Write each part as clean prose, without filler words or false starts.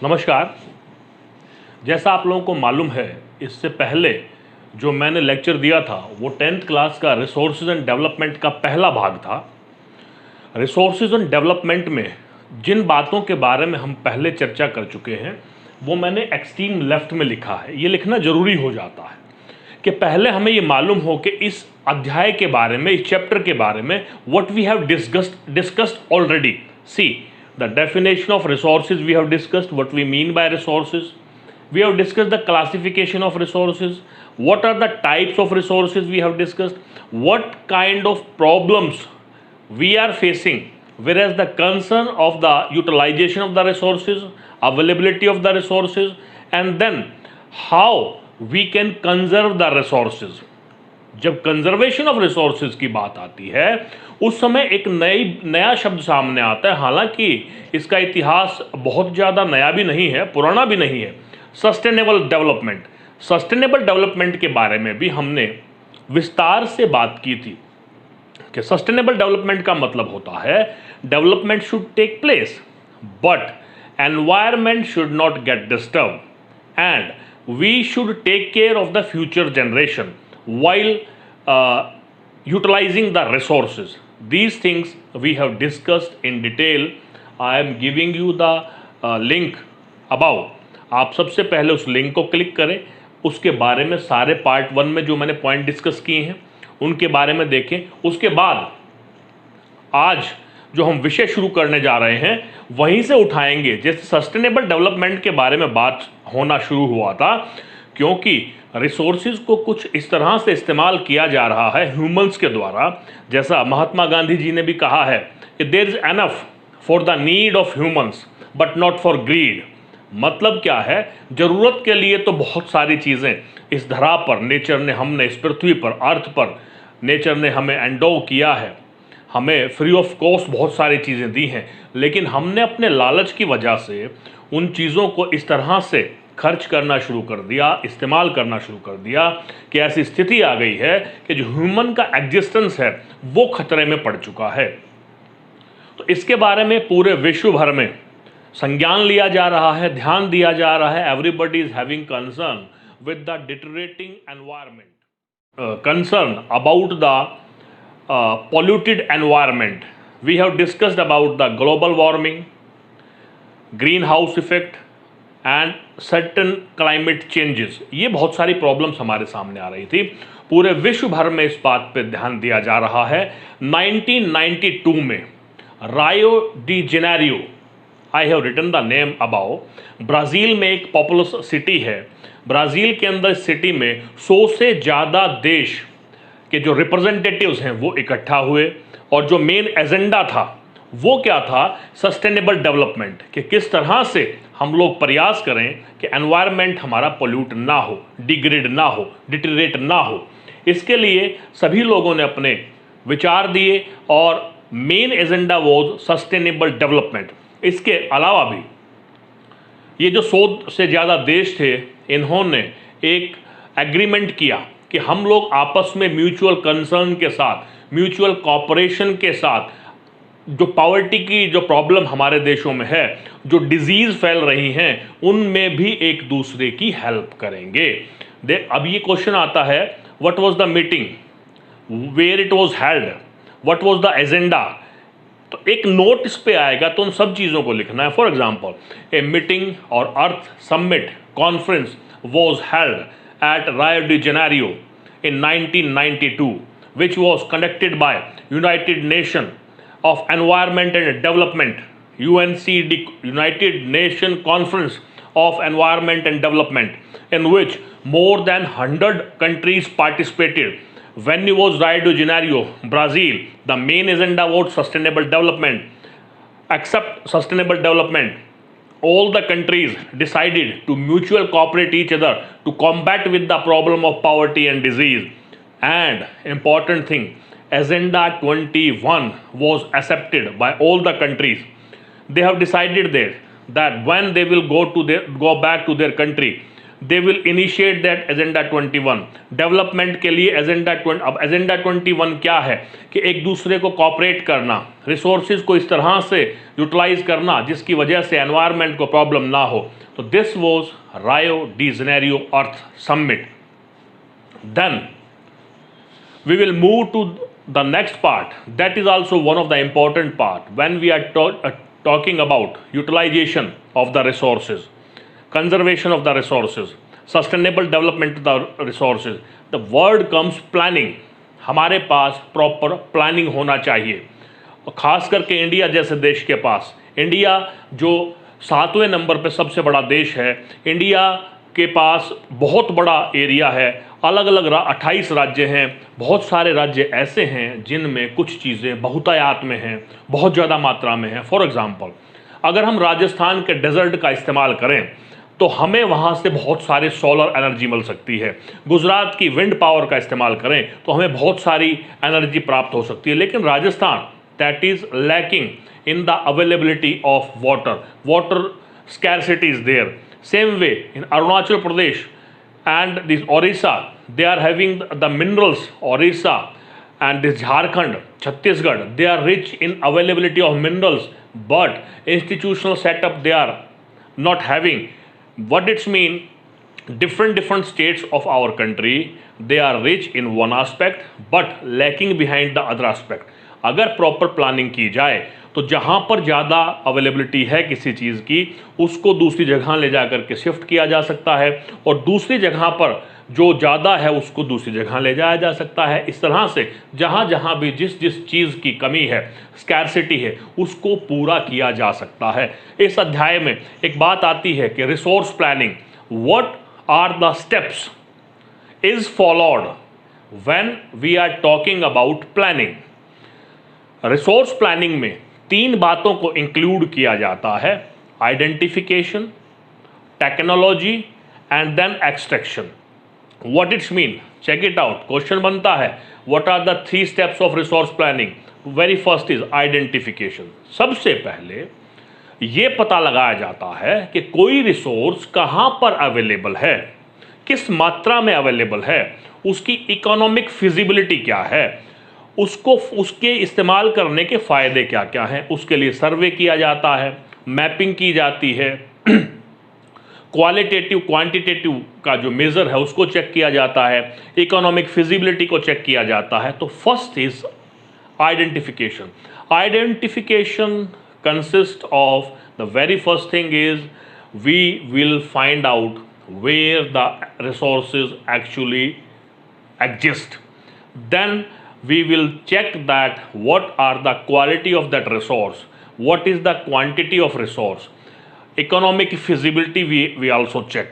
नमस्कार। जैसा आप लोगों को मालूम है, इससे पहले जो मैंने लेक्चर दिया था वो 10th क्लास का रिसोर्सेज एंड डेवलपमेंट का पहला भाग था। रिसोर्सेज एंड डेवलपमेंट में जिन बातों के बारे में हम पहले चर्चा कर चुके हैं वो मैंने एक्सट्रीम लेफ्ट में लिखा है। ये लिखना ज़रूरी हो जाता है कि पहले हमें ये मालूम हो कि इस अध्याय के बारे में, इस चैप्टर के बारे में what we have discussed already. See the definition of resources we have discussed, what we mean by resources, we have discussed the classification of resources, what are the types of resources we have discussed, what kind of problems we are facing, whereas the concern of the utilization of the resources, availability of the resources, and then how we can conserve the resources. जब conservation of resources की बात आती है उस समय एक नया शब्द सामने आता है। हालांकि इसका इतिहास बहुत ज़्यादा नया भी नहीं है, पुराना भी नहीं है। सस्टेनेबल डेवलपमेंट, सस्टेनेबल डेवलपमेंट के बारे में भी हमने विस्तार से बात की थी कि सस्टेनेबल डेवलपमेंट का मतलब होता है development should take place but environment should not get disturb and we should take care of the future generation while utilizing the resources. These things we have discussed in detail. I am giving you the link above. आप सबसे पहले उस link को click करें, उसके बारे में सारे पार्ट 1 में जो मैंने पॉइंट डिस्कस किए हैं उनके बारे में देखें। उसके बाद आज जो हम विषय शुरू करने जा रहे हैं वहीं से उठाएंगे। जैसे सस्टेनेबल डेवलपमेंट के बारे में बात होना शुरू हुआ था, क्योंकि रिसोर्सेज को कुछ इस तरह से इस्तेमाल किया जा रहा है ह्यूमंस के द्वारा, जैसा महात्मा गांधी जी ने भी कहा है कि there is enough for the need of humans but not for greed. मतलब क्या है, ज़रूरत के लिए तो बहुत सारी चीज़ें इस धरा पर नेचर ने, हमने इस पृथ्वी पर, अर्थ पर नेचर ने हमें एंडो किया है, हमें फ्री ऑफ कॉस्ट बहुत सारी चीज़ें दी हैं, लेकिन हमने अपने लालच की वजह से उन चीज़ों को इस तरह से खर्च करना शुरू कर दिया, इस्तेमाल करना शुरू कर दिया कि ऐसी स्थिति आ गई है कि जो ह्यूमन का एग्जिस्टेंस है वो खतरे में पड़ चुका है। तो इसके बारे में पूरे विश्व भर में संज्ञान लिया जा रहा है, ध्यान दिया जा रहा है। Everybody is having concern with the deteriorating environment, concern about the polluted environment. We have discussed about the global warming, greenhouse effect and certain climate changes. ये बहुत सारी प्रॉब्लम्स हमारे सामने आ रही थी। पूरे विश्व भर में इस बात पे ध्यान दिया जा रहा है। 1992 में Rio de Janeiro, I have written the name about, Brazil में एक पॉपुलस सिटी है। ब्राज़ील के अंदर सिटी में 100 से ज़्यादा देश के जो रिप्रेजेंटेटिव्स हैं वो इकट्ठा हुए और जो मेन एजेंडा था वो क्या था, सस्टेनेबल डेवलपमेंट, कि किस तरह से हम लोग प्रयास करें कि एनवायरनमेंट हमारा पोल्यूट ना हो, डिग्रेड ना हो, डिटेरिएट ना हो। इसके लिए सभी लोगों ने अपने विचार दिए और मेन एजेंडा वो सस्टेनेबल डेवलपमेंट। इसके अलावा भी ये जो 100 से ज़्यादा देश थे, इन्होंने एक एग्रीमेंट किया कि हम लोग आपस में म्यूचुअल कंसर्न के साथ, म्यूचुअल कॉपरेशन के साथ, जो पॉवर्टी की जो प्रॉब्लम हमारे देशों में है, जो डिजीज़ फैल रही हैं, उनमें भी एक दूसरे की हेल्प करेंगे। अब ये क्वेश्चन आता है, what was the meeting, where it was held, what was the agenda. तो एक नोट इस पे आएगा तो उन सब चीज़ों को लिखना है। फॉर एग्जाम्पल, ए मीटिंग और earth summit conference was held at Rio de Janeiro in 1992, which was conducted by United Nations of Environment and Development, UNCD, United Nations Conference of Environment and Development, in which more than 100 countries participated. Venue was Rio de Janeiro, Brazil. The main agenda was sustainable development. Accept sustainable development. All the countries decided to mutual cooperate each other to combat with the problem of poverty and disease. And important thing, Agenda 21 was accepted by all the countries. They have decided that when they will go back to their country, they will initiate that agenda 21 development के लिए। अब agenda 21 क्या है कि एक दूसरे को cooperate करना, रिसोर्सेज को इस तरह से यूटिलाइज करना जिसकी वजह से एनवायरनमेंट को प्रॉब्लम ना हो। तो this was Rio de Janeiro Earth summit. Then we will move to the next part, that is also one of the important part when we are talking about utilization of the resources, conservation of the resources, sustainable development of the resources. The word comes planning. हमारे पास proper planning होना चाहिए, और ख़ास करके India जैसे देश के पास, India जो 7वें नंबर पे सबसे बड़ा देश है, इंडिया के पास बहुत बड़ा एरिया है, अलग अलग 28 राज्य हैं। बहुत सारे राज्य ऐसे हैं जिनमें कुछ चीज़ें बहुतायात में हैं, बहुत ज़्यादा मात्रा में हैं। फॉर एग्ज़ाम्पल, अगर हम राजस्थान के डेजर्ट का इस्तेमाल करें तो हमें वहाँ से बहुत सारे सोलर एनर्जी मिल सकती है। गुजरात की विंड पावर का इस्तेमाल करें तो हमें बहुत सारी एनर्जी प्राप्त हो सकती है। लेकिन Rajasthan that is lacking in the availability of water scarcity is there. Same way in Arunachal Pradesh and this Orissa, they are having the minerals. Orissa and this Jharkhand, Chhattisgarh, they are rich in availability of minerals, but institutional setup they are not having. What it's mean? Different states of our country, they are rich in one aspect but lacking behind the other aspect. अगर proper planning की जाए तो जहाँ पर ज़्यादा availability है किसी चीज़ की, उसको दूसरी जगह ले जा कर के शिफ्ट किया जा सकता है, और दूसरी जगह पर जो ज़्यादा है उसको दूसरी जगह ले जाया जा सकता है। इस तरह से जहाँ जहाँ भी जिस चीज़ की कमी है, स्कैरसिटी है, उसको पूरा किया जा सकता है। इस अध्याय में एक बात आती है कि resource planning, what are the steps is followed when we are talking about planning. Resource planning में 3 बातों को इंक्लूड किया जाता है: identification, technology and then extraction. What it's mean? Check it out. Question बनता है, what are the 3 steps of resource planning? Very first is identification. सबसे पहले ये पता लगाया जाता है कि कोई रिसोर्स कहाँ पर अवेलेबल है, किस मात्रा में अवेलेबल है, उसकी इकोनॉमिक फिजिबिलिटी क्या है, उसको उसके इस्तेमाल करने के फ़ायदे क्या क्या हैं। उसके लिए सर्वे किया जाता है, मैपिंग की जाती है, क्वालिटेटिव क्वांटिटेटिव का जो मेज़र है उसको चेक किया जाता है, इकोनॉमिक फिजिबिलिटी को चेक किया जाता है। तो first is identification. Identification consist of the very first thing is we will find out where the resources actually exist. Then we will check that what are the quality of that resource, what is the quantity of resource, economic feasibility we also check.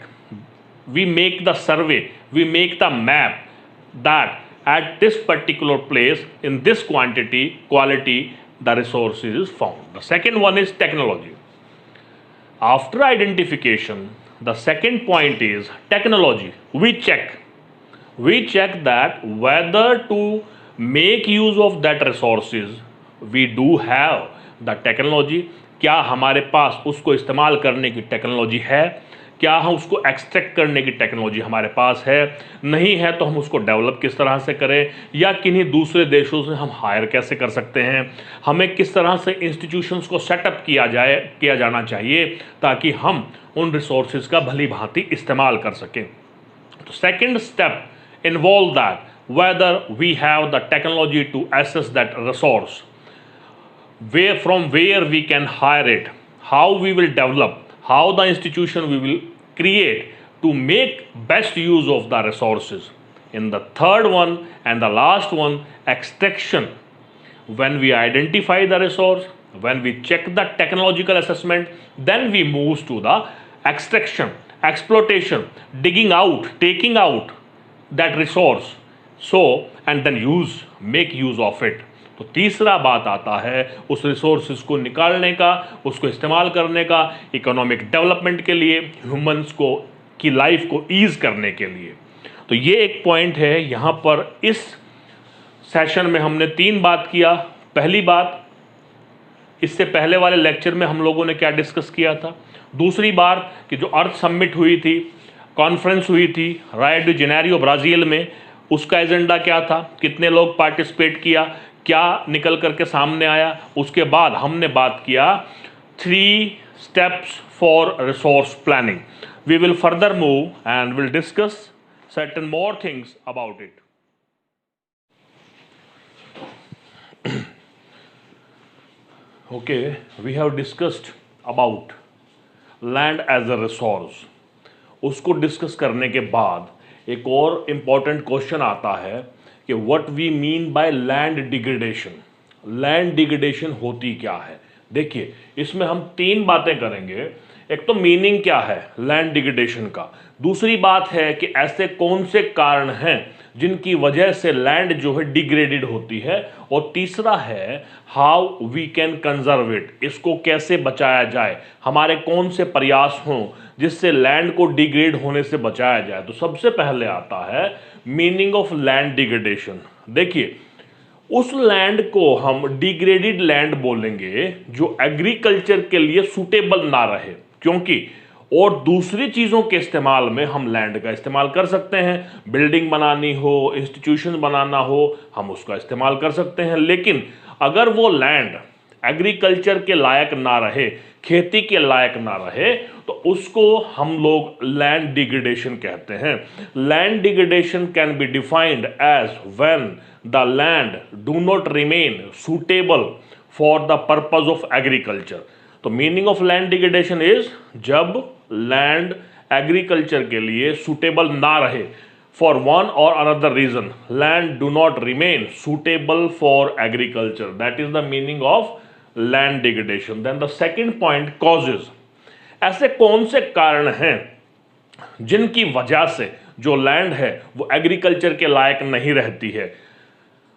We make the survey, we make the map that at this particular place in this quality the resources is found. The second one is technology. After identification, the second point is technology. We check that whether to make use of that resources we do have the technology। क्या हमारे पास उसको इस्तेमाल करने की technology है, क्या हम उसको एक्सट्रैक्ट करने की टेक्नोलॉजी हमारे पास है, नहीं है तो हम उसको डेवलप किस तरह से करें, या किन्हीं दूसरे देशों से हम हायर कैसे कर सकते हैं, हमें किस तरह से इंस्टीट्यूशंस को सेटअप किया जाना चाहिए ताकि हम उन रिसोर्सेज का भली भांति इस्तेमाल कर सकें। तो second step involve that whether we have the technology to assess that resource, from where we can hire it, how we will develop, how the institution we will create to make best use of the resources. In the third one and the last one, extraction. When we identify the resource, when we check the technological assessment, then we move to the extraction, exploitation, digging out, taking out that resource, so and then make use of it. तो तीसरा बात आता है उस resources को निकालने का, उसको इस्तेमाल करने का, इकोनॉमिक डेवलपमेंट के लिए, ह्यूमंस को की लाइफ को ईज करने के लिए। तो ये एक पॉइंट है। यहाँ पर इस सेशन में हमने 3 बात किया। पहली बात, इससे पहले वाले लेक्चर में हम लोगों ने क्या डिस्कस किया था। दूसरी बार कि जो अर्थ समिट हुई थी कॉन्फ्रेंस हुई थी रायो डी जेनेरियो ब्राज़ील में। उसका एजेंडा क्या था, कितने लोग पार्टिसिपेट किया, क्या निकल करके सामने आया। उसके बाद हमने बात किया 3 steps for resource planning. We will further move and will discuss certain more things about it. Okay, we have discussed about land as a resource. उसको डिस्कस करने के बाद एक और इम्पॉर्टेंट क्वेश्चन आता है कि what we mean by land degradation. Land degradation होती क्या है? देखिए, इसमें हम 3 बातें करेंगे। एक तो मीनिंग क्या है लैंड डिग्रेडेशन का, दूसरी बात है कि ऐसे कौन से कारण हैं जिनकी वजह से लैंड जो है डिग्रेडेड होती है, और तीसरा है how we can conserve it, इसको कैसे बचाया जाए, हमारे कौन से प्रयास हों जिससे लैंड को डिग्रेड होने से बचाया जाए। तो सबसे पहले आता है मीनिंग ऑफ लैंड डिग्रेडेशन। देखिए, उस लैंड को हम डिग्रेडेड लैंड बोलेंगे जो एग्रीकल्चर के लिए सूटेबल ना रहे, क्योंकि और दूसरी चीज़ों के इस्तेमाल में हम लैंड का इस्तेमाल कर सकते हैं। बिल्डिंग बनानी हो, इंस्टीट्यूशन बनाना हो, हम उसका इस्तेमाल कर सकते हैं। लेकिन अगर वो लैंड एग्रीकल्चर के लायक ना रहे, खेती के लायक ना रहे, तो उसको हम लोग लैंड डिग्रेडेशन कहते हैं। Land degradation can be defined as when the land do not remain suitable for the purpose of agriculture. तो meaning of land degradation is जब लैंड एग्रीकल्चर के लिए सूटेबल ना रहे, फॉर वन और another reason land do not remain suitable for agriculture, that is the meaning of land degradation. Then the second point, causes. ऐसे कौन से कारण हैं जिनकी वजह से जो लैंड है वो एग्रीकल्चर के लायक नहीं रहती है।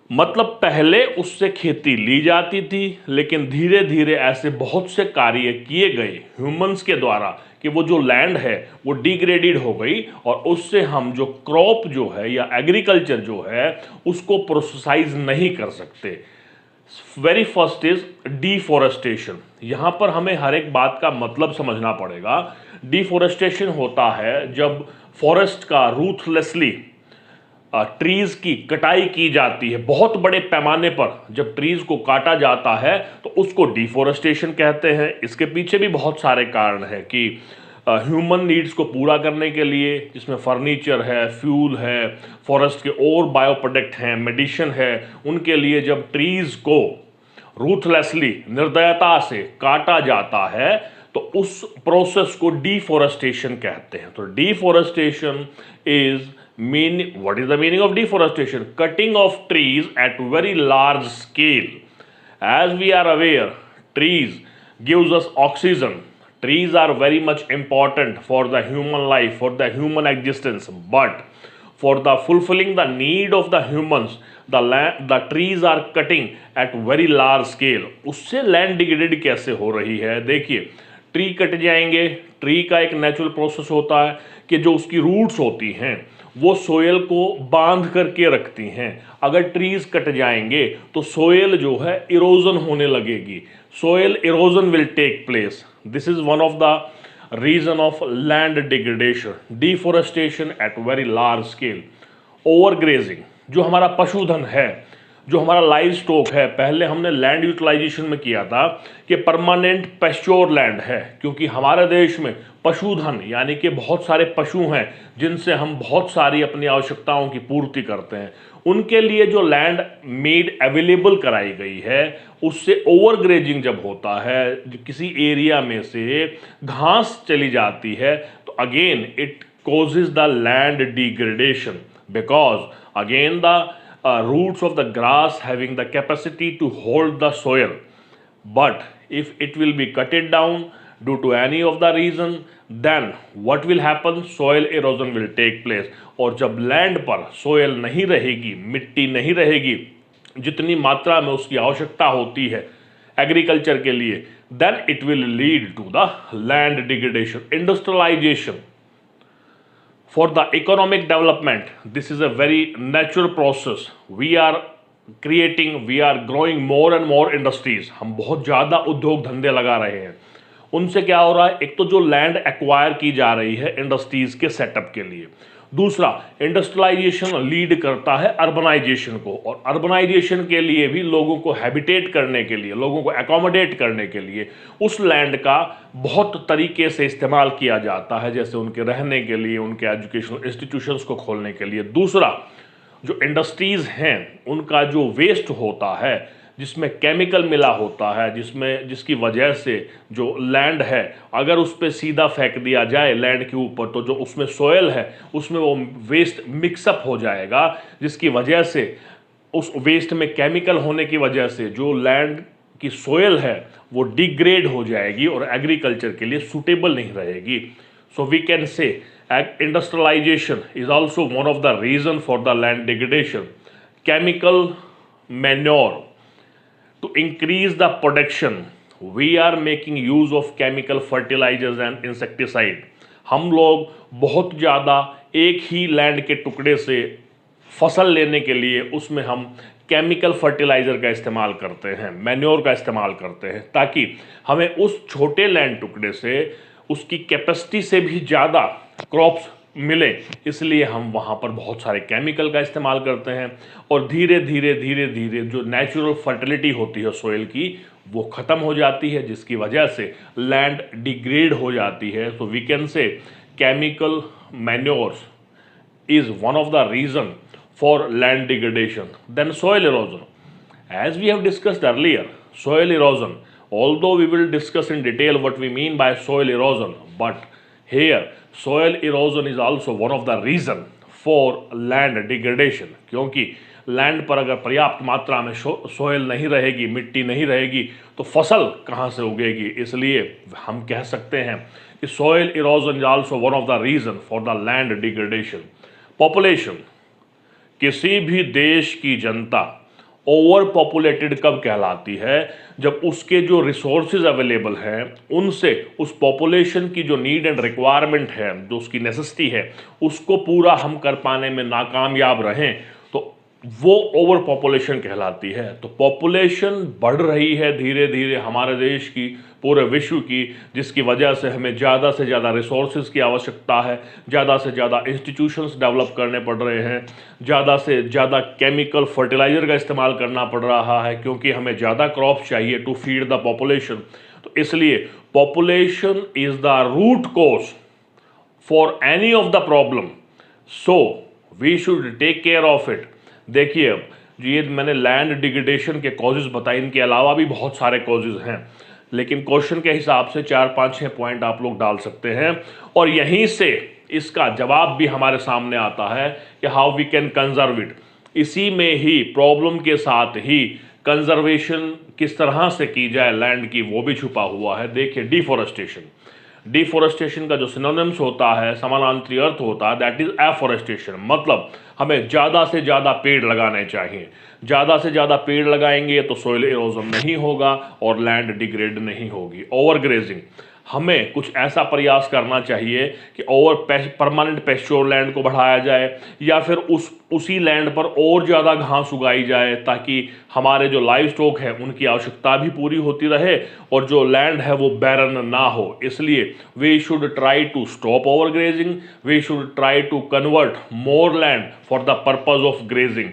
मतलब पहले उससे खेती ली जाती थी, लेकिन धीरे धीरे ऐसे बहुत से कार्य किए गए ह्यूमंस के द्वारा कि वो जो लैंड है वो डिग्रेडेड हो गई, और उससे हम जो क्रॉप जो है या एग्रीकल्चर जो है उसको प्रोसेसाइज नहीं कर सकते। Very first is deforestation. यहां पर हमें हर एक बात का मतलब समझना पड़ेगा। डिफॉरेस्टेशन होता है जब फॉरेस्ट का रूथलेसली ट्रीज की कटाई की जाती है, बहुत बड़े पैमाने पर जब ट्रीज को काटा जाता है तो उसको डिफॉरेस्टेशन कहते हैं। इसके पीछे भी बहुत सारे कारण हैं कि ह्यूमन नीड्स को पूरा करने के लिए, जिसमें फर्नीचर है, फ्यूल है, फॉरेस्ट के और बायो प्रोडक्ट हैं, मेडिसिन है, उनके लिए जब ट्रीज को रूथलेसली निर्दयता से काटा जाता है तो उस प्रोसेस को डिफॉरेस्टेशन कहते हैं। तो deforestation is what is the meaning of deforestation? Cutting of trees at very large scale. As we are aware, trees gives us oxygen. Trees are very much important for the human life, for the human existence. But for the fulfilling the need of the humans, the trees are cutting at very large scale. उससे land degrade कैसे हो रही है? देखिए, tree cut जाएंगे। Tree का एक natural process होता है कि जो उसकी रूट्स होती हैं वो सोयल को बांध करके रखती हैं। अगर ट्रीज कट जाएंगे तो सोयल जो है इरोजन होने लगेगी, soil erosion will take place. This is one of the reason of land degradation, deforestation at very large scale. Overgrazing, जो हमारा पशुधन है, जो हमारा लाइव स्टॉक है, पहले हमने लैंड यूटिलाइजेशन में किया था कि परमानेंट पेस्च्योर लैंड है, क्योंकि हमारे देश में पशुधन यानी कि बहुत सारे पशु हैं जिनसे हम बहुत सारी अपनी आवश्यकताओं की पूर्ति करते हैं। उनके लिए जो लैंड मेड अवेलेबल कराई गई है, उससे ओवरग्रेजिंग जब होता है, किसी एरिया में से घास चली जाती है, तो again it causes the land degradation, because again the roots of the grass having the capacity to hold the soil, but if it will be cutted down due to any of the reason, then what will happen? Soil erosion will take place. और जब land पर soil नहीं रहेगी, मिट्टी नहीं रहेगी जितनी मात्रा में उसकी आवश्यकता होती है एग्रीकल्चर के लिए, then it will lead to the land degradation. Industrialization for the economic development, this is a very natural process. We are growing more and more industries. हम बहुत ज़्यादा उद्योग धंधे लगा रहे हैं, उनसे क्या हो रहा है, एक तो जो लैंड एक्वायर की जा रही है इंडस्ट्रीज के सेटअप के लिए, दूसरा इंडस्ट्रियलाइजेशन लीड करता है अर्बनाइजेशन को, और अर्बनाइजेशन के लिए भी लोगों को हैबिटेट करने के लिए, लोगों को एकोमोडेट करने के लिए उस लैंड का बहुत तरीके से इस्तेमाल किया जाता है, जैसे उनके रहने के लिए, उनके एजुकेशनल इंस्टीट्यूशंस को खोलने के लिए। दूसरा, जो इंडस्ट्रीज़ हैं उनका जो वेस्ट होता है, जिसमें केमिकल मिला होता है, जिसकी वजह से जो लैंड है अगर उस पर सीधा फेंक दिया जाए लैंड के ऊपर, तो जो उसमें सोयल है उसमें वो वेस्ट मिक्सअप हो जाएगा, जिसकी वजह से उस वेस्ट में केमिकल होने की वजह से जो लैंड की सोयल है वो डिग्रेड हो जाएगी और एग्रीकल्चर के लिए सूटेबल नहीं रहेगी। So we can say industrialization is also one of the reason for the land degradation. Chemical manure, to increase the production we are making use of chemical fertilizers and insecticide. हम लोग बहुत ज़्यादा एक ही land के टुकड़े से फसल लेने के लिए उसमें हम केमिकल फर्टिलाइज़र का इस्तेमाल करते हैं, मैन्योर का इस्तेमाल करते हैं, ताकि हमें उस छोटे लैंड टुकड़े से उसकी कैपेसिटी से भी ज़्यादा क्रॉप्स मिले, इसलिए हम वहाँ पर बहुत सारे केमिकल का इस्तेमाल करते हैं, और धीरे धीरे जो नेचुरल फर्टिलिटी होती है सॉइल की वो ख़त्म हो जाती है, जिसकी वजह से लैंड डिग्रेड हो जाती है। So we can say chemical manures is one of the reason for land degradation. Then soil erosion. As we have discussed earlier, soil erosion, although we will discuss in detail what we mean by soil erosion, but here soil erosion is also one of the reason for land degradation. क्योंकि land पर अगर पर्याप्त मात्रा में soil नहीं रहेगी, मिट्टी नहीं रहेगी, तो फसल कहाँ से उगेगी। इसलिए हम कह सकते हैं कि soil erosion is also one of the reason for the land degradation. Population, किसी भी देश की जनता ओवर पॉपुलेटेड कब कहलाती है, जब उसके जो रिसोर्सेज अवेलेबल हैं उनसे उस पॉपुलेशन की जो नीड एंड रिक्वायरमेंट है, जो उसकी नेसेसिटी है, उसको पूरा हम कर पाने में नाकामयाब रहें, तो वो ओवर पॉपुलेशन कहलाती है। तो पॉपुलेशन बढ़ रही है धीरे धीरे हमारे देश की, पूरे विश्व की, जिसकी वजह से हमें ज़्यादा से ज़्यादा रिसोर्सेज की आवश्यकता है, ज़्यादा से ज़्यादा इंस्टीट्यूशंस डेवलप करने पड़ रहे हैं, ज़्यादा से ज़्यादा केमिकल फर्टिलाइज़र का इस्तेमाल करना पड़ रहा है, क्योंकि हमें ज़्यादा क्रॉप्स चाहिए टू फीड द पॉपुलेशन। तो इसलिए population is the root cause for any of the problem, so we should take care of it. देखिए, ये मैंने लैंड डिग्रेडेशन के कॉजेज़ बताए, इनके अलावा भी बहुत सारे कॉजेज़ हैं, लेकिन क्वेश्चन के हिसाब से 4, 5, 6 पॉइंट आप लोग डाल सकते हैं, और यहीं से इसका जवाब भी हमारे सामने आता है कि how we can conserve it. इसी में ही प्रॉब्लम के साथ ही कंजर्वेशन किस तरह से की जाए लैंड की, वो भी छुपा हुआ है। देखिए, डिफॉरेस्टेशन का जो सिनोनिम्स होता है, समानांतरी अर्थ होता है, दैट इज एफॉरेस्टेशन। मतलब हमें ज़्यादा से ज़्यादा पेड़ लगाने चाहिए, ज़्यादा से ज़्यादा पेड़ लगाएंगे तो सोइल इरोजन नहीं होगा और लैंड डिग्रेड नहीं होगी। ओवरग्रेजिंग, हमें कुछ ऐसा प्रयास करना चाहिए कि परमानेंट पेस्चोर लैंड को बढ़ाया जाए, या फिर उसी लैंड पर और ज़्यादा घास उगाई जाए, ताकि हमारे जो लाइव स्टॉक है उनकी आवश्यकता भी पूरी होती रहे और जो लैंड है वो बैरन ना हो। इसलिए we should try to stop overgrazing, we should try to convert more land for the purpose of grazing.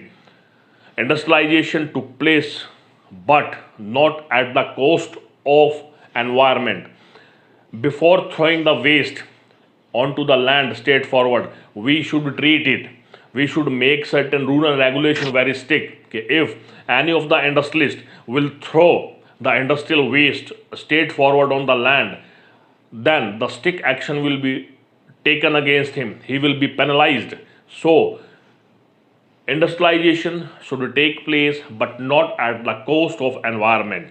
Industrialization took place but not at the cost of environment. Before throwing the waste onto the land straightforward, we should treat it. We should make certain rule and regulation very strict. If any of the industrialist will throw the industrial waste straightforward on the land, then the strict action will be taken against him. He will be penalized. So industrialization should take place but not at the cost of environment.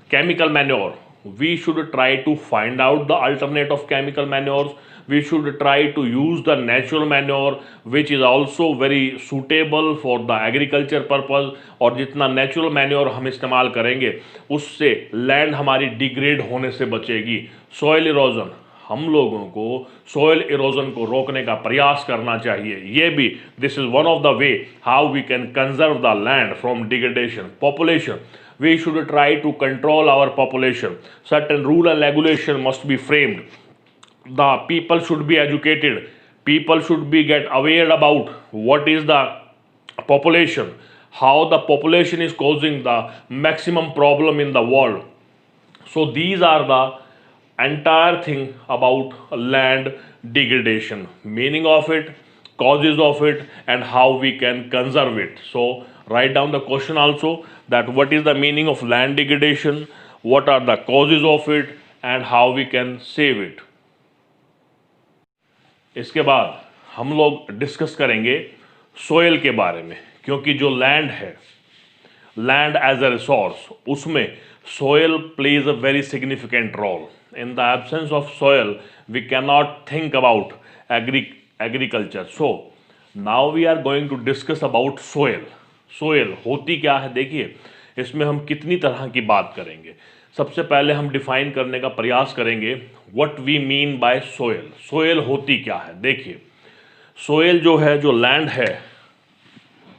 Chemical manure, we should try to find out the alternate of chemical manures. We should try to use the natural manure which is also very suitable for the agriculture purpose. और जितना natural manure हम इस्तेमाल करेंगे उससे land हमारी degrade होने से बचेगी। सॉइल इरोजन, हम लोगों को सॉइल इरोजन को रोकने का प्रयास करना चाहिए। ये भी this is one of the way how we can conserve the land from degradation. Population, we should try to control our population. Certain rule and regulation must be framed. The people should be educated. People should be get aware about what is the population, how the population is causing the maximum problem in the world. So these are the entire thing about land degradation, meaning of it, causes of it, and how we can conserve it. So write down the question also, that what is the meaning of land degradation, what are the causes of it, and how we can save it. इसके बाद हम लोग discuss करेंगे soil के बारे में, क्योंकि जो लैंड है, लैंड एज अ रिसोर्स, उसमें soil plays a very significant role. In the absence of soil, we cannot think about agriculture. So now we are going to discuss about soil. Soil होती क्या है, देखिए इसमें हम कितनी तरह की बात करेंगे. सबसे पहले हम डिफाइन करने का प्रयास करेंगे what we mean by soil. Soil होती क्या है, देखिए सोयल जो है, जो लैंड है,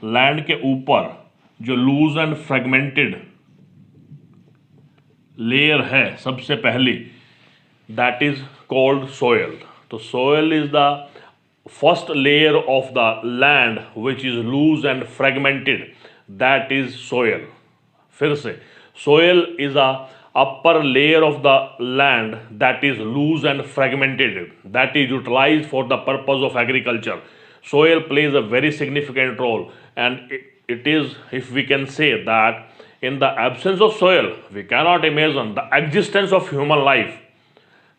लैंड के ऊपर जो लूज एंड फ्रेगमेंटेड लेयर है सबसे पहली, दैट इज कॉल्ड सोयल. तो soil is the first layer of the land which is loose and fragmented, that is soil. फिर से, soil is a upper layer of the land that is loose and fragmented, that is utilized for the purpose of agriculture. Soil plays a very significant role, and it is, if we can say that in the absence of soil, we cannot imagine the existence of human life.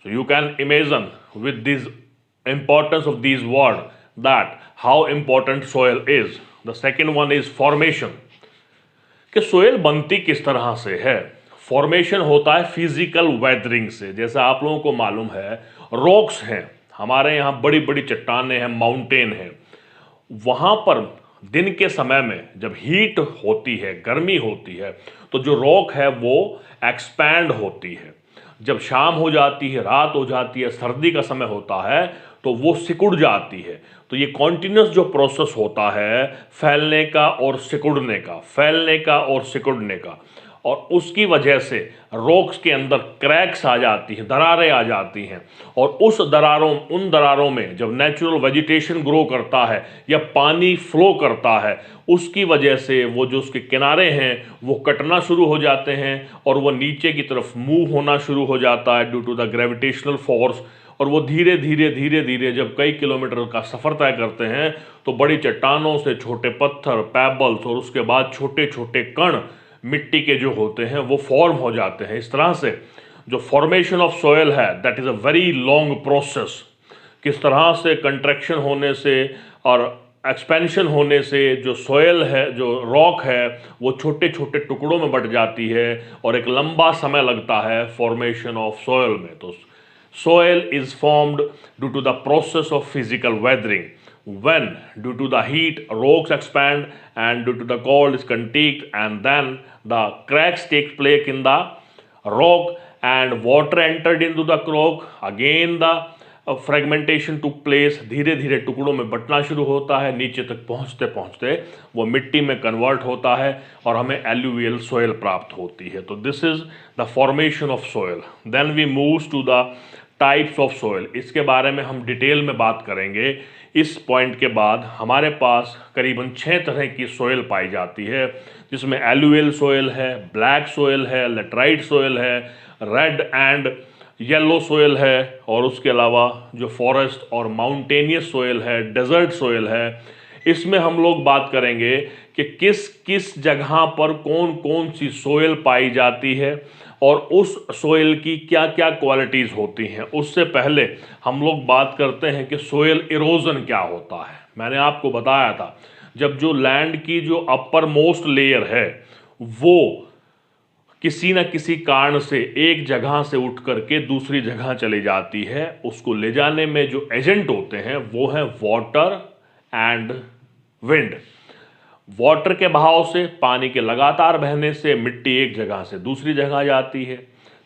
So you can imagine with this importance of these words that how important soil is. The second one is formation. कि soil बनती किस तरह से है. Formation होता है physical weathering से. जैसा आप लोगों को मालूम है, रॉक्स हैं हमारे यहाँ, बड़ी बड़ी चट्टानें हैं, माउंटेन हैं. वहाँ पर दिन के समय में जब हीट होती है, गर्मी होती है, तो जो रॉक है वो एक्सपैंड होती है. जब शाम हो जाती है, रात हो जाती है, सर्दी का समय होता है, तो वो सिकुड़ जाती है. तो ये कॉन्टिन्यूस जो प्रोसेस होता है फैलने का और सिकुड़ने का, फैलने का और सिकुड़ने का, और उसकी वजह से रॉक्स के अंदर क्रैक्स आ जाती हैं, दरारें आ जाती हैं. और उन दरारों में जब नेचुरल वेजिटेशन ग्रो करता है या पानी फ्लो करता है, उसकी वजह से वो जो उसके किनारे हैं वो कटना शुरू हो जाते हैं और वो नीचे की तरफ मूव होना शुरू हो जाता है due to the gravitational force. और वो धीरे धीरे जब कई किलोमीटर का सफ़र तय करते हैं, तो बड़ी चट्टानों से छोटे पत्थर, पैबल्स, और उसके बाद छोटे छोटे कण मिट्टी के जो होते हैं वो फॉर्म हो जाते हैं. इस तरह से जो फॉर्मेशन ऑफ सोयल है, that is a very long process. किस तरह से कंट्रैक्शन होने से और एक्सपेंशन होने से जो सोयल है, जो रॉक है, वो छोटे छोटे टुकड़ों में बट जाती है और एक लंबा समय लगता है फॉर्मेशन ऑफ सोयल में. तो soil is formed due to the process of physical weathering. When due to the heat rocks expand and due to the cold is contact, and then the cracks take place in the rock and water entered into the rock, again the fragmentation took place. धीरे धीरे टुकड़ों में बटना शुरू होता है, नीचे तक पहुँचते पहुँचते वो मिट्टी में कन्वर्ट होता है और हमें एल्यूवियल सोयल प्राप्त होती है. तो this is the formation of soil. Then we moves to the types of soil. इसके बारे में हम डिटेल में बात करेंगे. इस पॉइंट के बाद हमारे पास करीबन 6 तरह की सोयल पाई जाती है, जिसमें एल्यूवियल सोयल है, ब्लैक सोयल है, लेटराइट सोयल है, रेड एंड येलो सोयल है, और उसके अलावा जो फॉरेस्ट और माउंटेनियस सोयल है, डेजर्ट सोयल है. इसमें हम लोग बात करेंगे कि किस किस जगह पर कौन कौन सी सोयल पाई जाती है और उस सोयल की क्या क्या क्वालिटीज़ होती हैं. उससे पहले हम लोग बात करते हैं कि सोयल इरोजन क्या होता है. मैंने आपको बताया था, जब जो लैंड की जो अपर मोस्ट लेयर है वो किसी न किसी कारण से एक जगह से उठ करके दूसरी जगह चली जाती है, उसको ले जाने में जो एजेंट होते हैं वो है वाटर एंड विंड. वाटर के बहाव से, पानी के लगातार बहने से मिट्टी एक जगह से दूसरी जगह जाती है.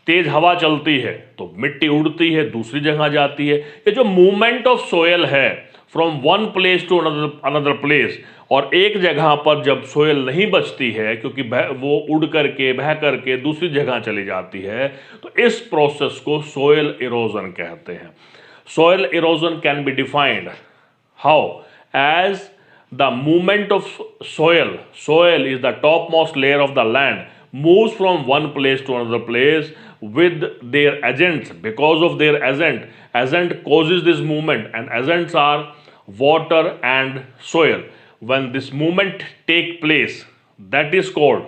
तेज हवा चलती है तो मिट्टी उड़ती है, दूसरी जगह जाती है. ये जो मूवमेंट ऑफ सोयल है, from one place to another place, और एक जगह पर जब सोयल नहीं बचती है क्योंकि वो उड़ करके बह करके दूसरी जगह चली जाती है, तो इस प्रोसेस को सोयल इरोजन कहते हैं। Soil erosion can be defined how as the movement of soil is the topmost layer of the land, moves from one place to another place with their agents. Because of their agent causes this movement, and agents are water and soil. When this movement take place, that is called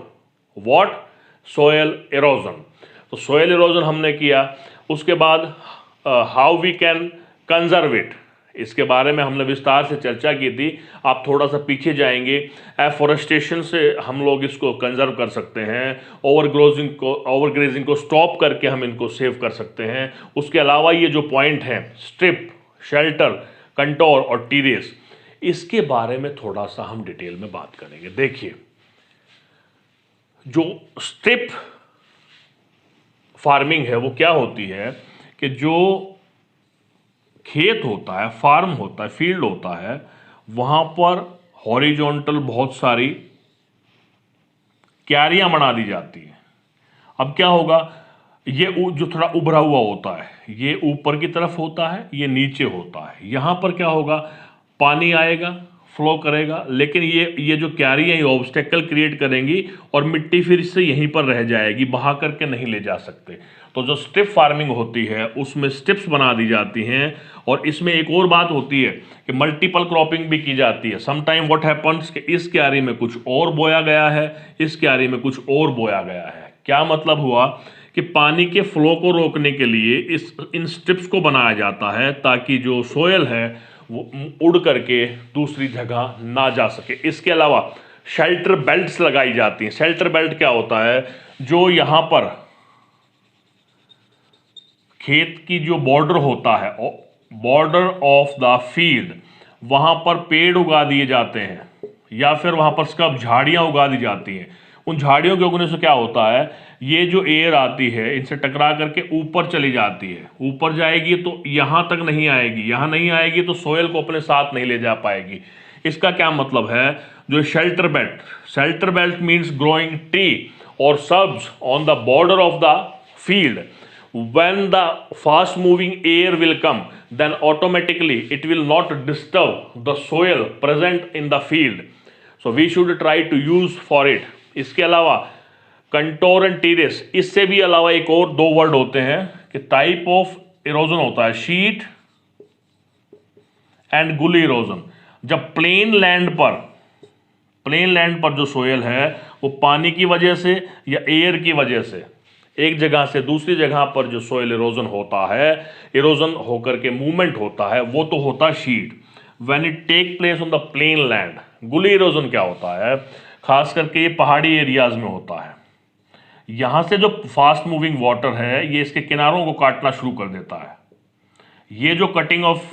what? Soil erosion. तो soil erosion हमने किया, उसके बाद how we can conserve it, इसके बारे में हमने विस्तार से चर्चा की थी। आप थोड़ा सा पीछे जाएंगे, एफोरेस्टेशन से हम लोग इसको कंजर्व कर सकते हैं, ओवरग्रेजिंग को स्टॉप करके हम इनको सेव कर सकते हैं। उसके अलावा ये जो पॉइंट हैं स्ट्रिप, शेल्टर, कंटोर और टीरेस, इसके बारे में थोड़ा सा हम डिटेल में बात करेंगे। देखिए, जो स्ट्रिप फार्मिंग है वो क्या होती है कि जो खेत होता है, फार्म होता है, फील्ड होता है, वहां पर हॉरिजॉन्टल बहुत सारी क्यारियां बना दी जाती हैं। अब क्या होगा, ये जो थोड़ा उभरा हुआ होता है ये ऊपर की तरफ होता है, ये नीचे होता है। यहां पर क्या होगा, पानी आएगा, फ्लो करेगा, लेकिन ये जो क्यारी है ये ऑब्स्टेकल क्रिएट करेंगी और मिट्टी फिर इससे यहीं पर रह जाएगी, बहा करके नहीं ले जा सकते। तो जो स्ट्रिप फार्मिंग होती है उसमें स्ट्रिप्स बना दी जाती हैं। और इसमें एक और बात होती है कि मल्टीपल क्रॉपिंग भी की जाती है। समटाइम व्हाट हैपन्स कि इस क्यारी में कुछ और बोया गया है, इस क्यारी में कुछ और बोया गया है। क्या मतलब हुआ कि पानी के फ्लो को रोकने के लिए इन स्ट्रिप्स को बनाया जाता है ताकि जो सोयल है वो उड़ करके दूसरी जगह ना जा सके। इसके अलावा शेल्टर बेल्ट्स लगाई जाती हैं। शेल्टर बेल्ट क्या होता है, जो यहाँ पर खेत की जो बॉर्डर होता है, बॉर्डर ऑफ द फील्ड, वहाँ पर पेड़ उगा दिए जाते हैं या फिर वहाँ पर सब झाड़ियाँ उगा दी जाती हैं। उन झाड़ियों के उगने से क्या होता है, ये जो एयर आती है इनसे टकरा करके ऊपर चली जाती है। ऊपर जाएगी तो यहाँ तक नहीं आएगी, यहाँ नहीं आएगी तो सोयल को अपने साथ नहीं ले जा पाएगी। इसका क्या मतलब है, जो shelter belt means growing tree और shrubs on the border of the field. When the fast moving air will come, then automatically it will not disturb the soil present in the field. So we should try to use for it. इसके अलावा contour and टीरेस, इससे भी अलावा एक और दो word होते हैं कि टाइप ऑफ इरोजन होता है, शीट एंड गुली इरोजन। जब प्लेन लैंड पर जो सोयल है वो पानी की वजह से या एयर की वजह से एक जगह से दूसरी जगह पर जो सोयल इरोजन होता है, इरोजन होकर के मूवमेंट होता है, वो तो होता है sheet. When it take place on the plain land, gully erosion क्या होता है, खास करके ये पहाड़ी एरियाज में होता है। यहां से जो फास्ट मूविंग वाटर है ये इसके किनारों को काटना शुरू कर देता है। ये जो कटिंग ऑफ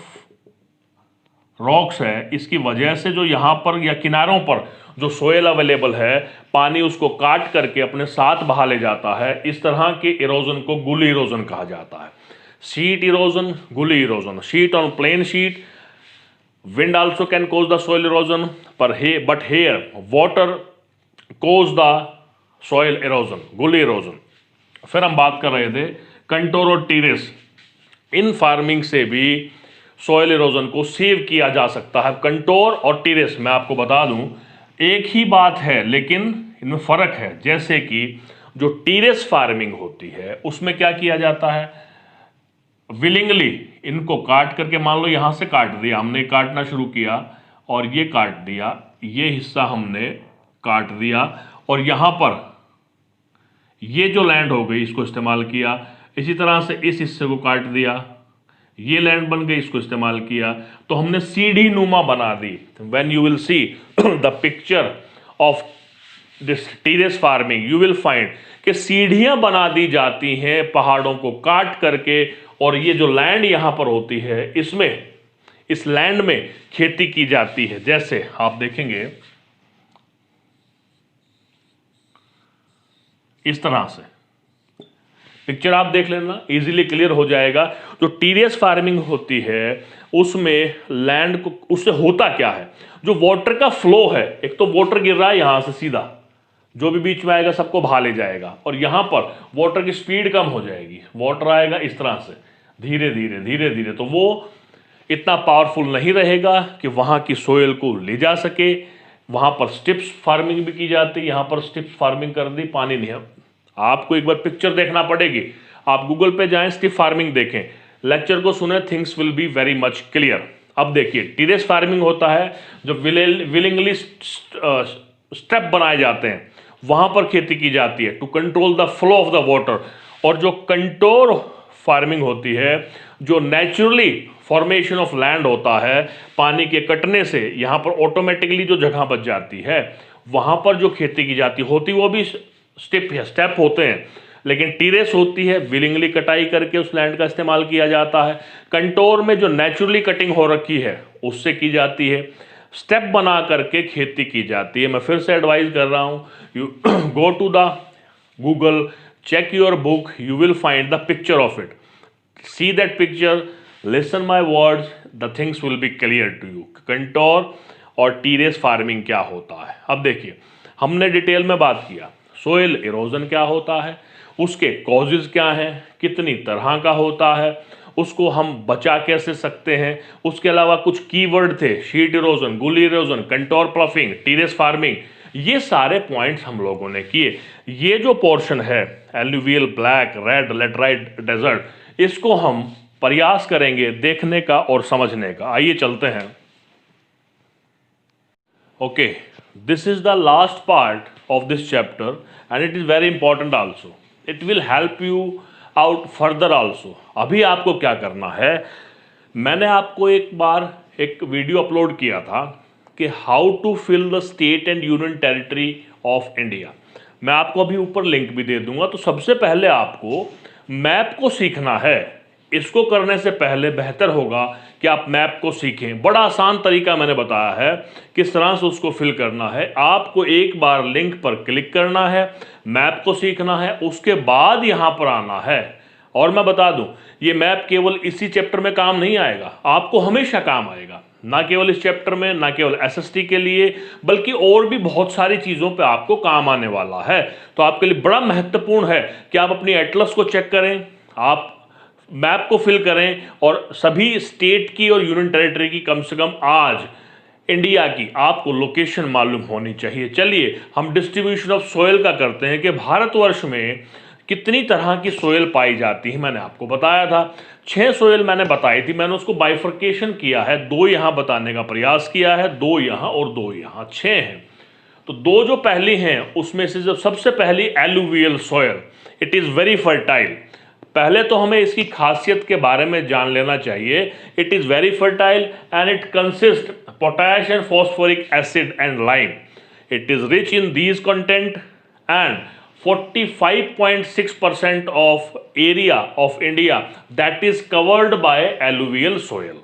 रॉक्स है इसकी वजह से जो यहाँ पर या किनारों पर जो सोयल अवेलेबल है, पानी उसको काट करके अपने साथ बहा ले जाता है। इस तरह के इरोजन को गुली इरोजन कहा जाता है। Sheet erosion, gully erosion. Sheet on plain sheet, wind also can cause the soil erosion, but here water cause the soil erosion, gully erosion. फिर हम बात कर रहे थे कंटोर और टीरेस। इन फार्मिंग से भी सॉइल इरोजन को सेव किया जा सकता है। कंटोर और टीरेस, मैं आपको बता दूं एक ही बात है लेकिन इनमें फ़र्क है। जैसे कि जो टीरेस फार्मिंग होती है उसमें क्या किया जाता है, विलिंगली इनको काट करके, मान लो यहाँ से काट दिया हमने, काटना शुरू किया और ये काट दिया, ये हिस्सा हमने काट दिया और यहाँ पर ये जो लैंड हो गई इसको इस्तेमाल किया। इसी तरह से इस हिस्से को काट दिया, ये लैंड बन गई, इसको इस्तेमाल किया, तो हमने सीढ़ी नुमा बना दी। When you will see the picture of this terrace farming, you will find कि सीढ़ियां बना दी जाती हैं पहाड़ों को काट करके, और ये जो लैंड यहां पर होती है इसमें, इस लैंड में खेती की जाती है। जैसे आप देखेंगे इस तरह से पिक्चर आप देख लेना, इजीली क्लियर हो जाएगा। जो टीरेस फार्मिंग होती है उसमें लैंड को, उससे होता क्या है, जो वाटर का फ्लो है, एक तो वाटर गिर रहा है यहां से सीधा, जो भी बीच में आएगा सबको बहा ले जाएगा, और यहां पर वाटर की स्पीड कम हो जाएगी, वाटर आएगा इस तरह से धीरे धीरे धीरे धीरे, तो वो इतना पावरफुल नहीं रहेगा कि वहाँ की सोयल को ले जा सके। वहाँ पर स्टिप्स फार्मिंग भी की जाती है, यहाँ पर स्टिप्स फार्मिंग कर दी, पानी नहीं है। आपको एक बार पिक्चर देखना पड़ेगी, आप गूगल पे जाएं, स्टिप फार्मिंग देखें, लेक्चर को सुने, things will be very much clear. अब देखिए टेरेस फार्मिंग होता है जो विलिंगली स्टेप बनाए जाते हैं, वहाँ पर खेती की जाती है to control the flow of the water. और जो कंटोर फार्मिंग होती है, जो नेचुरली फॉर्मेशन ऑफ लैंड होता है, पानी के कटने से यहाँ पर ऑटोमेटिकली जो जगह बच जाती है, वहाँ पर जो खेती की जाती होती वो भी स्टेप होते हैं, लेकिन टीरेस होती है विलिंगली कटाई करके उस लैंड का इस्तेमाल किया जाता है। कंटोर में जो नेचुरली कटिंग हो रखी है उससे की जाती है, स्टेप बना करके खेती की जाती है। मैं फिर से एडवाइस कर रहा हूँ, you go to the Google, check your book, you will find the picture of it, see that picture, listen my words, the things will be clear to you। Contour और टीरेस फार्मिंग क्या होता है। अब देखिए हमने डिटेल में बात किया, सोयल इरोजन क्या होता है, उसके कॉजेज क्या हैं, कितनी तरह का होता है, उसको हम बचा कैसे सकते हैं, उसके अलावा कुछ कीवर्ड थे, sheet erosion, gully erosion, contour ploughing, टीरेस farming, ये सारे पॉइंट्स हम लोगों ने किए। ये जो पोर्शन है alluvial black red laterite desert, इसको हम प्रयास करेंगे देखने का और समझने का। आइए चलते हैं। Okay, this is the last part of this chapter and it is very important also, it will help you out further also. अभी आपको क्या करना है, मैंने आपको एक बार एक वीडियो अपलोड किया था कि how to fill the state and union territory of India, मैं आपको अभी ऊपर लिंक भी दे दूंगा। तो सबसे पहले आपको मैप को सीखना है, इसको करने से पहले बेहतर होगा कि आप मैप को सीखें। बड़ा आसान तरीका मैंने बताया है किस तरह से उसको फिल करना है। आपको एक बार लिंक पर क्लिक करना है, मैप को सीखना है, उसके बाद यहाँ पर आना है। और मैं बता दूं, ये मैप केवल इसी चैप्टर में काम नहीं आएगा, आपको हमेशा काम आएगा, ना केवल इस चैप्टर में, ना केवल एसएसटी के लिए, बल्कि और भी बहुत सारी चीज़ों पे आपको काम आने वाला है। तो आपके लिए बड़ा महत्वपूर्ण है कि आप अपनी एटलस को चेक करें, आप मैप को फिल करें, और सभी स्टेट की और यूनियन टेरिटरी की कम से कम आज इंडिया की आपको लोकेशन मालूम होनी चाहिए। चलिए हम डिस्ट्रीब्यूशन ऑफ सोयल का करते हैं कि भारतवर्ष में कितनी तरह की सोयल पाई जाती है। मैंने आपको बताया था 6 सोयल मैंने बताई थी, मैंने उसको बाइफर्केशन किया है, 2 यहाँ बताने का प्रयास किया है, 2 यहाँ और 2 यहाँ, 6 हैं। तो 2 जो पहली हैं उसमें से जब सबसे पहली alluvial soil, it is very fertile. पहले तो हमें इसकी खासियत के बारे में जान लेना चाहिए। It is very fertile and it consist potash and phosphoric acid and lime. It is rich in these content and 45.6% of area of India that is covered by alluvial soil।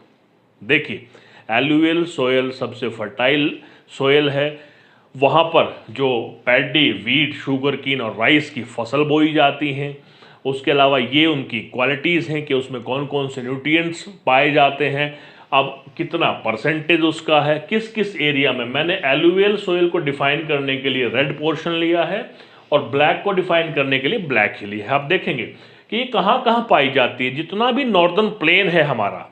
देखिए alluvial soil सबसे fertile soil है, वहाँ पर जो paddy, wheat, sugar कीन और rice की फसल बोई जाती हैं। उसके अलावा ये उनकी क्वालिटीज़ हैं कि उसमें कौन कौन से न्यूट्रिएंट्स पाए जाते हैं, अब कितना परसेंटेज उसका है, किस किस एरिया में। मैंने एलुवियल सोयल को डिफाइन करने के लिए रेड पोर्शन लिया है और ब्लैक को डिफाइन करने के लिए ब्लैक ही लिया है। आप देखेंगे कि ये कहाँ कहाँ पाई जाती है। जितना भी नॉर्दर्न प्लेन है हमारा,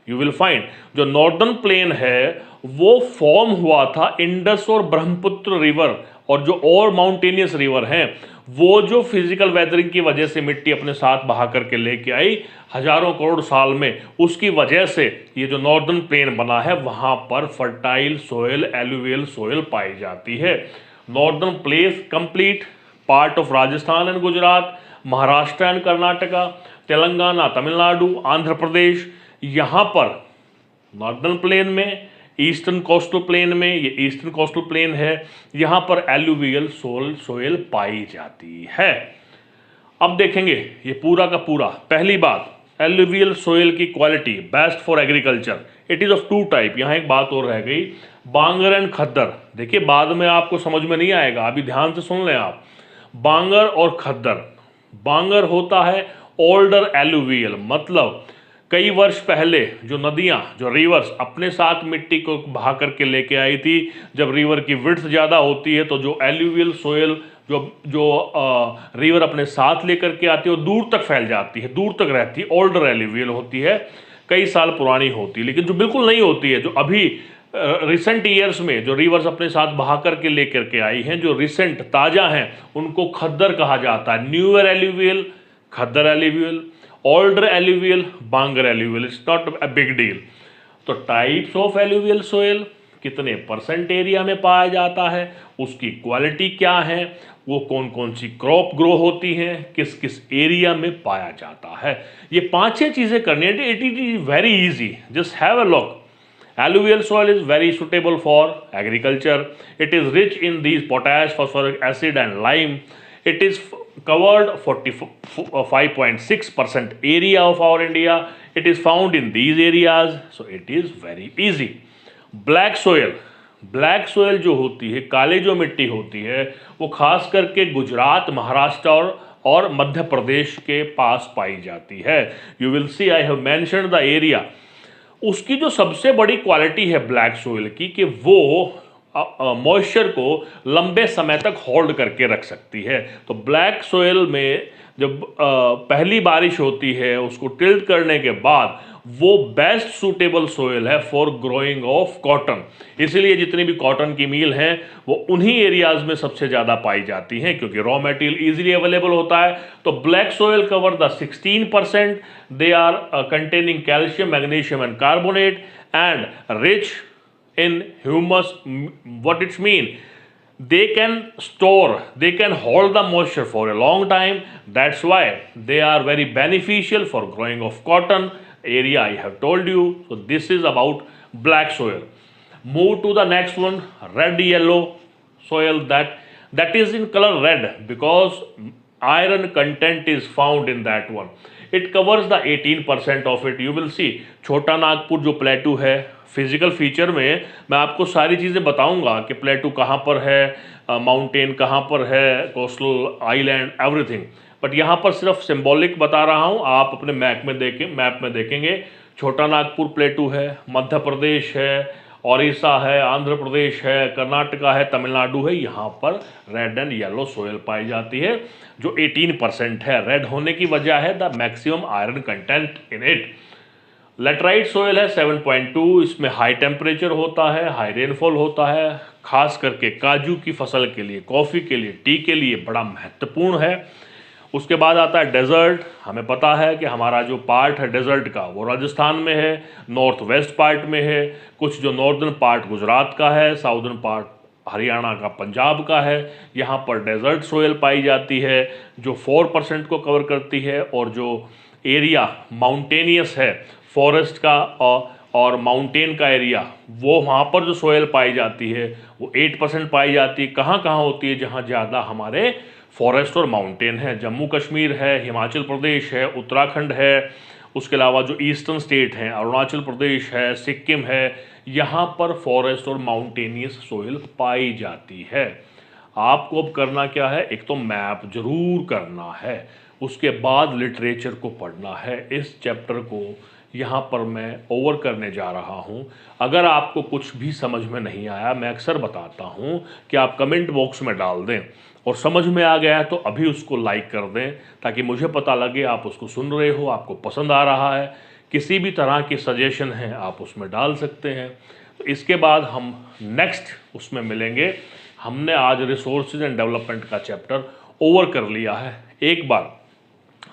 यू विल फाइंड जो नॉर्दर्न प्लेन है वो फॉर्म हुआ था इंडस और ब्रह्मपुत्र रिवर, और जो और माउंटेनियस रिवर हैं वो जो फिजिकल वेदरिंग की वजह से मिट्टी अपने साथ बहा करके लेके आई हजारों करोड़ साल में, उसकी वजह से ये जो नॉर्दर्न प्लेन बना है वहाँ पर फर्टाइल सोयल, एलुवियल सोयल पाई जाती है। Northern place complete part of Rajasthan and Gujarat, Maharashtra and Karnataka, Telangana, Tamil Nadu, Andhra Pradesh, यहाँ पर नॉर्दर्न प्लेन में, ईस्टर्न कोस्टल प्लेन में, ये ईस्टर्न कोस्टल प्लेन है, यहाँ पर एलुवियल सोयल पाई जाती है। अब देखेंगे ये पूरा का पूरा। पहली बात, एलुवियल सोयल की quality best for agriculture, it is of 2 type. यहाँ एक बात और रह गई, बांगर एंड खद्दर। देखिए बाद में आपको समझ में नहीं आएगा, अभी ध्यान से सुन लें आप। बांगर और खद्दर, बांगर होता है ओल्डर एलुवियल, मतलब कई वर्ष पहले जो नदियाँ, जो रिवर्स अपने साथ मिट्टी को बहा करके लेके आई थी। जब रिवर की विड्थ ज़्यादा होती है तो जो एलुवियल सोयल जो जो रिवर अपने साथ लेकर के आती है वो दूर तक फैल जाती है, दूर तक रहती है, ओल्डर एलुवियल होती है, कई साल पुरानी होती है। लेकिन जो बिल्कुल नहीं होती है, जो अभी रिसेंट ईयर्स में जो रिवर्स अपने साथ बहा करके लेकर के आई हैं, जो रिसेंट ताज़ा हैं, उनको खद्दर कहा जाता है। Newer alluvial khaddar alluvial, older alluvial Bangar alluvial. It's not a big deal. तो टाइप्स ऑफ एलुवियल सोयल, कितने परसेंट एरिया में पाया जाता है, उसकी क्वालिटी क्या है, वो कौन कौन सी क्रॉप ग्रो होती हैं, किस किस एरिया में पाया जाता है, ये 5-6 चीज़ें करनी है। It is very easy, just have a look. Alluvial soil is very suitable for agriculture. It is rich in these potash, phosphoric acid and lime. It is covered 45.6% area of our India. It is found in these areas, so it is very easy. Black soil, black soil जो होती है, काले जो मिट्टी होती है, वो खास करके गुजरात, महाराष्ट्र और मध्य प्रदेश के पास पाई जाती है। You will C I have mentioned the area. उसकी जो सबसे बड़ी क्वालिटी है ब्लैक सोइल की कि वो मॉइस्चर को लंबे समय तक होल्ड करके रख सकती है। तो ब्लैक सोइल में जब पहली बारिश होती है, उसको टिल्ट करने के बाद वो बेस्ट सूटेबल सोइल है फॉर ग्रोइंग ऑफ कॉटन। इसीलिए जितनी भी कॉटन की मील हैं वो उन्हीं एरियाज में सबसे ज़्यादा पाई जाती हैं, क्योंकि रॉ मटेरियल इजीली अवेलेबल होता है। तो black soil cover the 16%, they are containing calcium, magnesium and carbonate and rich in humus. What it mean? They can store, they can hold the moisture for a long time. That's why they are very beneficial for growing of cotton area. I have told you. So this is about black soil. Move to the next one, red yellow soil. That is in color red because iron content is found in that one. It covers the 18% of it. You will see छोटा नागपुर जो प्लेटू है, physical feature में मैं आपको सारी चीज़ें बताऊंगा कि प्लेटू कहाँ पर है, माउंटेन कहाँ पर है, कोस्टल आइलैंड, एवरीथिंग। बट यहाँ पर सिर्फ सिंबॉलिक बता रहा हूँ। आप अपने मैप में देखेंगे छोटा नागपुर प्लेटू है, मध्य प्रदेश है, ओडिशा है, आंध्र प्रदेश है, कर्नाटका है, तमिलनाडु है। यहाँ पर रेड एंड येलो सोयल पाई जाती है जो 18% है। रेड होने की वजह है the maximum iron content in it. Laterite soil है 7.2, इसमें हाई टेम्परेचर होता है, हाई रेनफॉल होता है, खास करके काजू की फसल के लिए, कॉफ़ी के लिए, टी के लिए बड़ा महत्वपूर्ण है। उसके बाद आता है डेजर्ट। हमें पता है कि हमारा जो पार्ट है डेजर्ट का वो राजस्थान में है, नॉर्थ वेस्ट पार्ट में है, कुछ जो नॉर्दर्न पार्ट गुजरात का है, साउदर्न पार्ट हरियाणा का, पंजाब का है। यहाँ पर डेजर्ट सोयल पाई जाती है जो 4% को कवर करती है, और जो एरिया माउंटेनियस है, फॉरेस्ट का और माउंटेन का एरिया, वो वहाँ पर जो सोयल पाई जाती है वो 8% पाई जाती है। कहाँ कहाँ होती है? जहाँ ज़्यादा हमारे फॉरेस्ट और माउंटेन है। जम्मू कश्मीर है, हिमाचल प्रदेश है, उत्तराखंड है, उसके अलावा जो ईस्टर्न स्टेट हैं, अरुणाचल प्रदेश है, सिक्किम है, यहाँ पर फॉरेस्ट और माउंटेनियस सोइल पाई जाती है। आपको अब करना क्या है? एक तो मैप जरूर करना है, उसके बाद लिटरेचर को पढ़ना है। इस चैप्टर को यहाँ पर मैं ओवर करने जा रहा हूँ। अगर आपको कुछ भी समझ में नहीं आया, मैं अक्सर बताता हूँ कि आप कमेंट बॉक्स में डाल दें, और समझ में आ गया है तो अभी उसको लाइक कर दें ताकि मुझे पता लगे आप उसको सुन रहे हो, आपको पसंद आ रहा है। किसी भी तरह की सजेशन है आप उसमें डाल सकते हैं। तो इसके बाद हम नेक्स्ट उसमें मिलेंगे। हमने आज रिसोर्सेज एंड डेवलपमेंट का चैप्टर ओवर कर लिया है। एक बार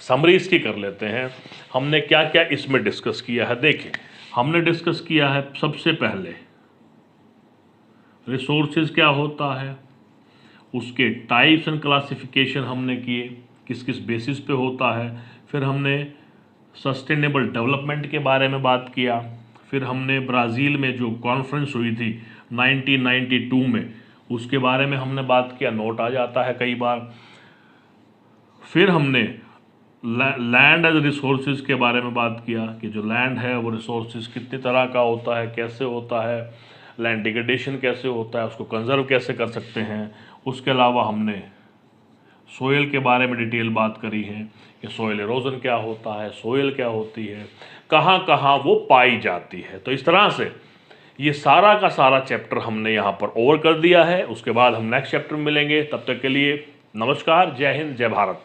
समरी इसकी कर लेते हैं, हमने क्या क्या इसमें डिस्कस किया है। देखिए, हमने डिस्कस किया है सबसे पहले रिसोर्सेज क्या होता है, उसके टाइप्स एंड क्लासिफिकेशन हमने किए, किस किस बेसिस पे होता है। फिर हमने सस्टेनेबल डेवलपमेंट के बारे में बात किया। फिर हमने ब्राज़ील में जो कॉन्फ्रेंस हुई थी 1992 में, उसके बारे में हमने बात किया, नोट आ जाता है कई बार। फिर हमने लैंड एज रिसोर्सेज के बारे में बात किया कि जो लैंड है वो रिसोर्सेज कितनी तरह का होता है, कैसे होता है, लैंड डिग्रेडेशन कैसे होता है, उसको कंजर्व कैसे कर सकते हैं। उसके अलावा हमने सोयल के बारे में डिटेल बात करी है कि सोयल इरोजन क्या होता है, सोयल क्या होती है, कहाँ कहाँ वो पाई जाती है। तो इस तरह से ये सारा का सारा चैप्टर हमने यहाँ पर ओवर कर दिया है। उसके बाद हम नेक्स्ट चैप्टर में मिलेंगे। तब तक के लिए नमस्कार, जय हिंद, जय भारत।